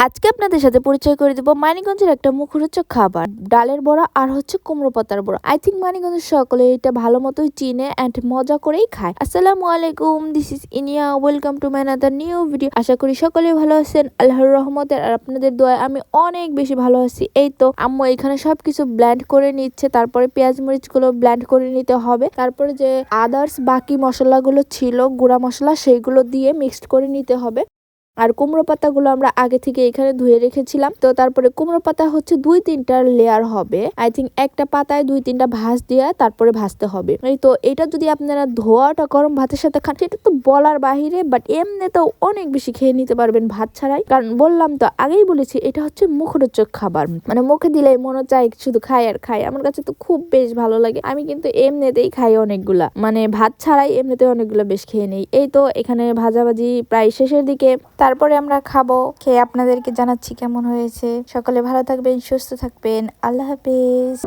আজকে আপনাদের সাথে পরিচয় করে দেব মানিকগঞ্জের একটা মুখরোচক খাবার, ডালের বড়া আর হচ্ছে কুমড়ো পাতার বড়া। আই থিঙ্ক মানিকগঞ্জের সকলে এটা ভালো মতোই চিনে এন্ড মজা করেই খায়। আসসালামু আলাইকুম, this is Inia, welcome to my another new video. আশা করি সকলে ভালো আছেন, আল্লাহর রহমতে আর আপনাদের দোয়ায় আমি অনেক বেশি ভালো আছি। এই তো আম্মু এখানে সবকিছু ব্লেন্ড করে নিচ্ছে, তারপরে পেঁয়াজ মরিচ গুলো ব্লেন্ড করে নিতে হবে, তারপরে যে আদার্স বাকি মশলাগুলো ছিল গুঁড়া মশলা সেইগুলো দিয়ে মিক্সড করে নিতে হবে। আর কুমড়ো পাতাগুলো আমরা আগে থেকে এখানে ধুয়ে রেখেছিলাম। তো তারপরে কুমড়ো পাতা হচ্ছে 2-3টা লেয়ার হবে। আই থিঙ্ক একটা পাতায় 2-3টা ভাঁজ দিয়ে তারপরে ভাজতে হবে। এই তো এটা যদি আপনারা ধোয়াটা গরম ভাতের সাথে খান সেটা তো বলার বাহিরে, বাট এমনি তো অনেক বেশি খেয়ে নিতে পারবেন ভাত ছাড়াই। কারণ বললাম তো, আগেই বলেছি এটা হচ্ছে মুখরোচক খাবার, মানে মুখে দিলে মনে চায় শুধু খাই আর খাই। আমার কাছে তো খুব বেশ ভালো লাগে। আমি কিন্তু এমনিতেই খাই অনেকগুলা, মানে ভাত ছাড়াই এমনিতে অনেকগুলা বেশ খেয়ে নেই। এই তো এখানে ভাজাভাজি প্রায় শেষের দিকে, তারপরে আমরা খাবো। খেয়ে আপনাদেরকে জানাচ্ছি কেমন হয়েছে। সকলে ভালো থাকবেন, সুস্থ থাকবেন। আল্লাহ হাফেজ।